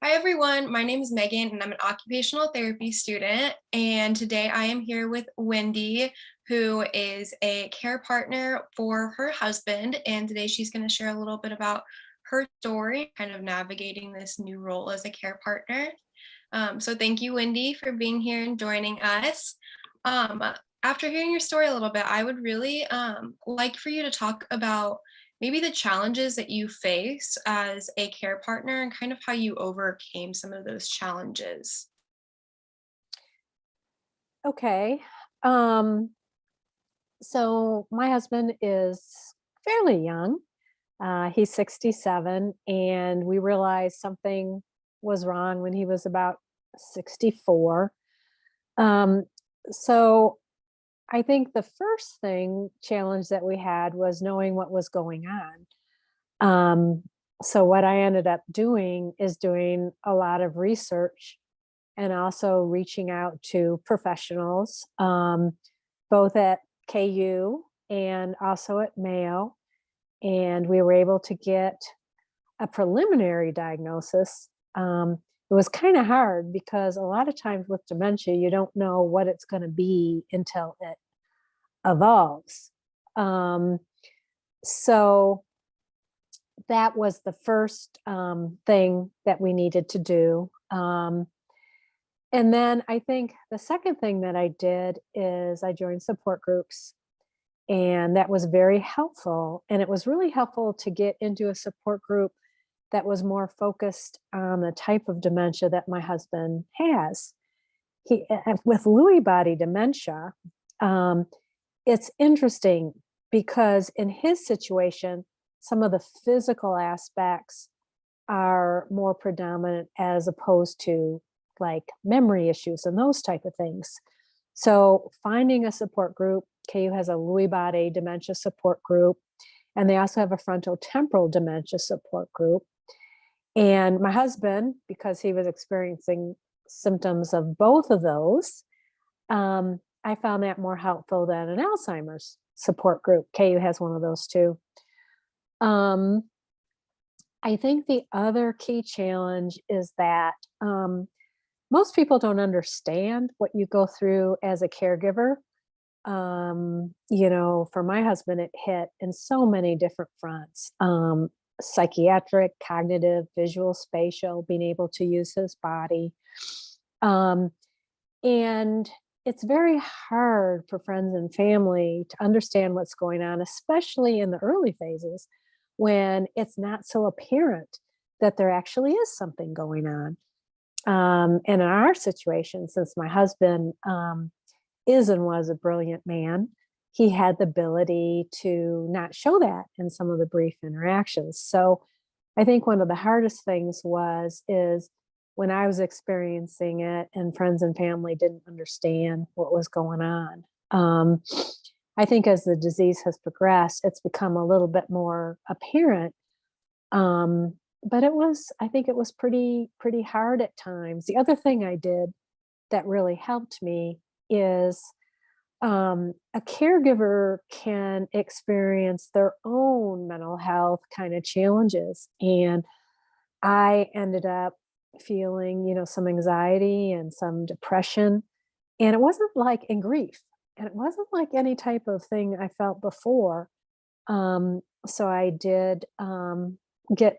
Hi everyone, my name is Megan and I'm an occupational therapy student. And today I am here with Wendy, who is a care partner for her husband. And today she's going to share a little bit about her story, kind of navigating this new role as a care partner. So thank you, Wendy, for being here and joining us. Um, After hearing your story a little bit, I would really like for you to talk about maybe the challenges that you face as a care partner and kind of how you overcame some of those challenges. Okay. Um, so my husband is fairly young. He's 67, and we realized something was wrong when he was about 64. Um, so I think the first challenge that we had was knowing what was going on. Um, so what I ended up doing is doing a lot of research and also reaching out to professionals, both at KU and also at Mayo. And we were able to get a preliminary diagnosis. It was kind of hard because a lot of times with dementia, you don't know what it's going to be until it evolves. Um, so that was the first thing that we needed to do. And then I think the second thing that I did is I joined support groups, and that was very helpful. And it was really helpful to get into a support group that was more focused on the type of dementia that my husband has. With Lewy body dementia, um, it's interesting because in his situation, some of the physical aspects are more predominant as opposed to like memory issues and those type of things. So finding a support group, KU has a Lewy body dementia support group, and they also have a frontal temporal dementia support group. And my husband, because he was experiencing symptoms of both of those, I found that more helpful than an Alzheimer's support group. KU has one of those too. Um, I think the other key challenge is that most people don't understand what you go through as a caregiver. For my husband, it hit in so many different fronts: psychiatric, cognitive, visual, spatial, being able to use his body. Um, and it's very hard for friends and family to understand what's going on, especially in the early phases when it's not so apparent that there actually is something going on. And in our situation, since my husband is and was a brilliant man, he had the ability to not show that in some of the brief interactions. So I think one of the hardest things is when I was experiencing it and friends and family didn't understand what was going on. I think as the disease has progressed, it's become a little bit more apparent. But I think it was pretty hard at times. The other thing I did that really helped me is a caregiver can experience their own mental health kind of challenges. And I ended up feeling, some anxiety and some depression. And it wasn't like in grief, and it wasn't like any type of thing I felt before. So I did get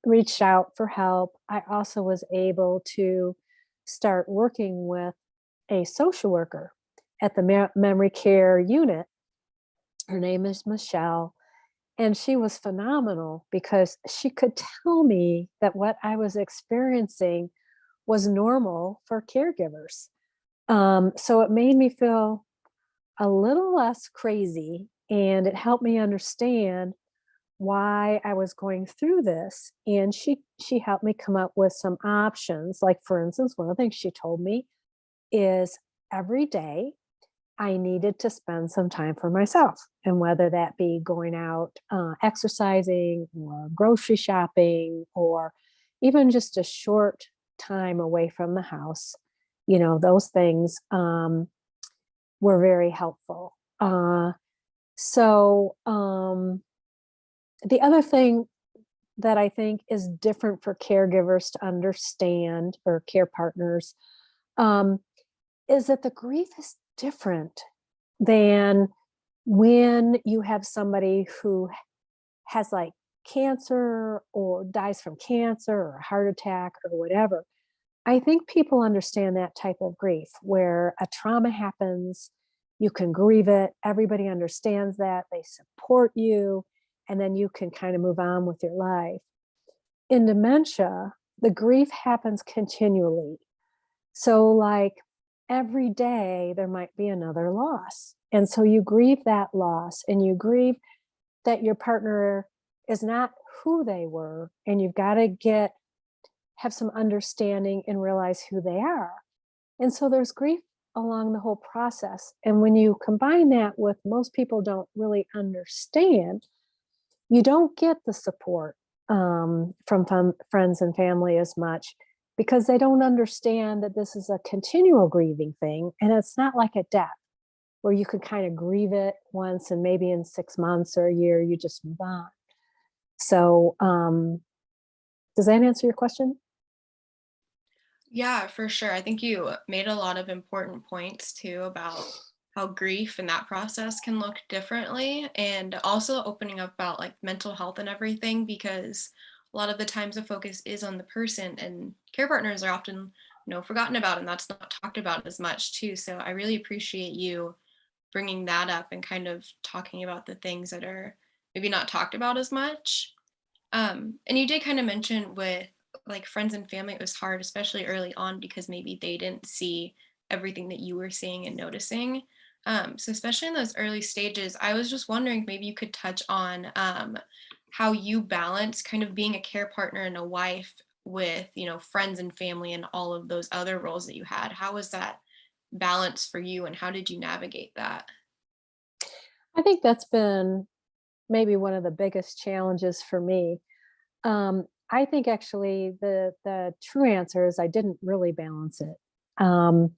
reached out for help. I also was able to start working with a social worker at the memory care unit. Her name is Michelle, and she was phenomenal because she could tell me that what I was experiencing was normal for caregivers. So it made me feel a little less crazy, and it helped me understand why I was going through this. And she helped me come up with some options. Like, for instance, one of the things she told me is every day I needed to spend some time for myself, and whether that be going out exercising or grocery shopping or even just a short time away from the house, those things were very helpful. So the other thing that I think is different for caregivers to understand, or care partners, um, is that the grief is different than when you have somebody who has like cancer or dies from cancer or a heart attack or whatever. I think people understand that type of grief where a trauma happens, you can grieve it, everybody understands that, they support you, and then you can kind of move on with your life. In dementia, the grief happens continually. So, like, every day there might be another loss. And so you grieve that loss and you grieve that your partner is not who they were. And you've got to have some understanding and realize who they are. And so there's grief along the whole process. And when you combine that with most people don't really understand, you don't get the support from friends and family as much because they don't understand that this is a continual grieving thing. And it's not like a death where you could kind of grieve it once and maybe in 6 months or a year, you just move on. So, does that answer your question? Yeah, for sure. I think you made a lot of important points too about how grief and that process can look differently, and also opening up about like mental health and everything, because a lot of the times the focus is on the person, and care partners are often, forgotten about, and that's not talked about as much too. So I really appreciate you bringing that up and kind of talking about the things that are maybe not talked about as much. And you did kind of mention with like friends and family, it was hard, especially early on, because maybe they didn't see everything that you were seeing and noticing. So especially in those early stages, I was just wondering if maybe you could touch on how you balance kind of being a care partner and a wife with, friends and family and all of those other roles that you had. How was that balance for you, and how did you navigate that? I think that's been maybe one of the biggest challenges for me. I think actually the true answer is I didn't really balance it. Um,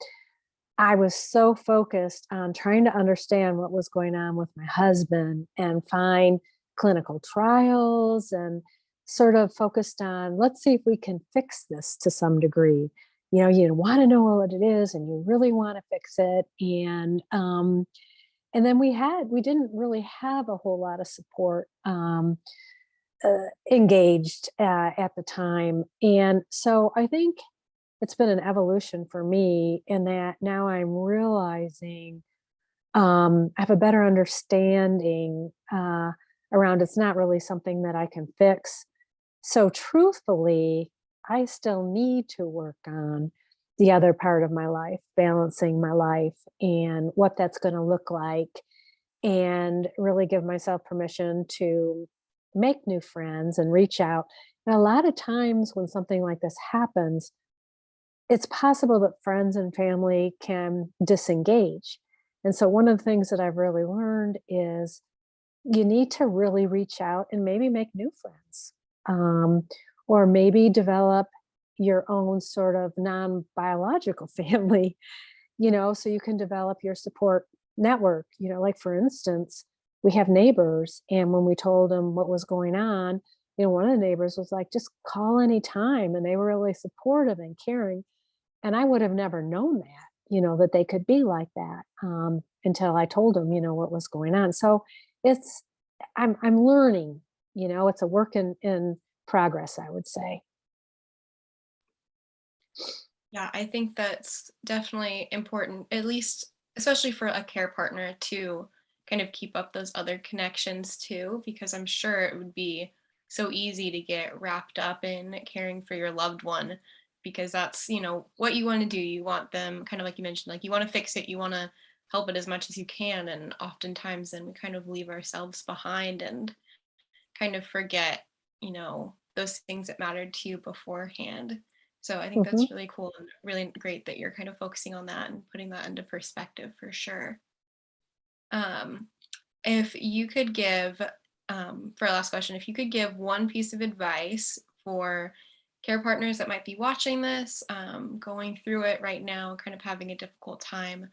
I was so focused on trying to understand what was going on with my husband and find clinical trials and sort of focused on let's see if we can fix this to some degree. You want to know what it is and you really want to fix it. And then we didn't really have a whole lot of support engaged at the time. And so I think it's been an evolution for me in that now I'm realizing I have a better understanding around it's not really something that I can fix. So truthfully, I still need to work on the other part of my life, balancing my life and what that's going to look like, and really give myself permission to make new friends and reach out. And a lot of times when something like this happens, it's possible that friends and family can disengage. And so one of the things that I've really learned is you need to really reach out and maybe make new friends, um, or maybe develop your own sort of non-biological family, so you can develop your support network. Like for instance, we have neighbors, and when we told them what was going on, one of the neighbors was like, just call anytime. And they were really supportive and caring. And I would have never known that, that they could be like that, until I told them, what was going on. So it's, I'm learning, it's a work in progress, I would say. Yeah, I think that's definitely important, at least especially for a care partner to kind of keep up those other connections too, because I'm sure it would be so easy to get wrapped up in caring for your loved one, because that's, what you want to do. You want them kind of like you mentioned, like you want to fix it, you want to help it as much as you can. And oftentimes then we kind of leave ourselves behind and kind of forget, those things that mattered to you beforehand. So I think Hmm. that's really cool and really great that you're kind of focusing on that and putting that into perspective for sure. Um, if you could give, for our last question, if you could give one piece of advice for care partners that might be watching this, going through it right now, kind of having a difficult time,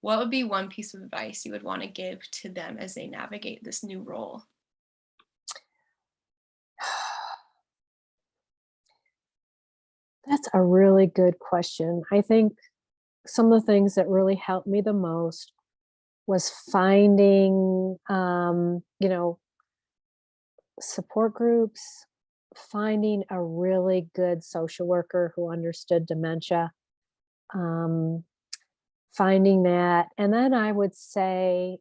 what would be one piece of advice you would want to give to them as they navigate this new role? That's a really good question. I think some of the things that really helped me the most was finding, support groups, finding a really good social worker who understood dementia, um, finding that. And then I would say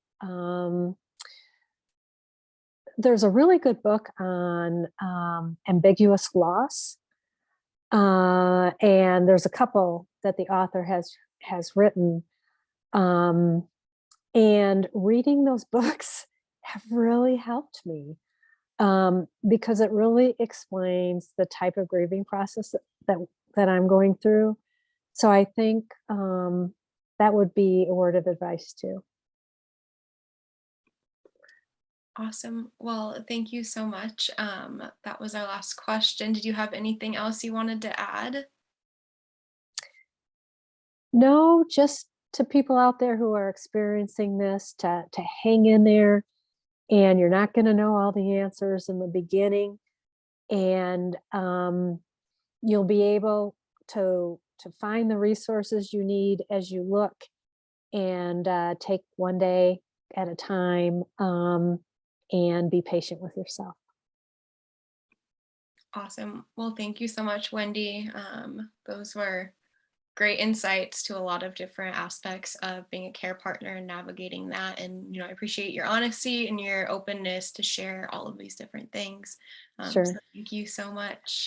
there's a really good book on ambiguous loss. And there's a couple that the author has written. Um, and reading those books have really helped me because it really explains the type of grieving process that that I'm going through. So I think that would be a word of advice too. Awesome. Well, thank you so much. That was our last question. Did you have anything else you wanted to add? No, just to people out there who are experiencing this, to hang in there, and you're not going to know all the answers in the beginning, and you'll be able to find the resources you need as you look, and take one day at a time, and be patient with yourself. Awesome. Well, thank you so much, Wendy. Those were great insights to a lot of different aspects of being a care partner and navigating that. And, I appreciate your honesty and your openness to share all of these different things. So Sure. thank you so much.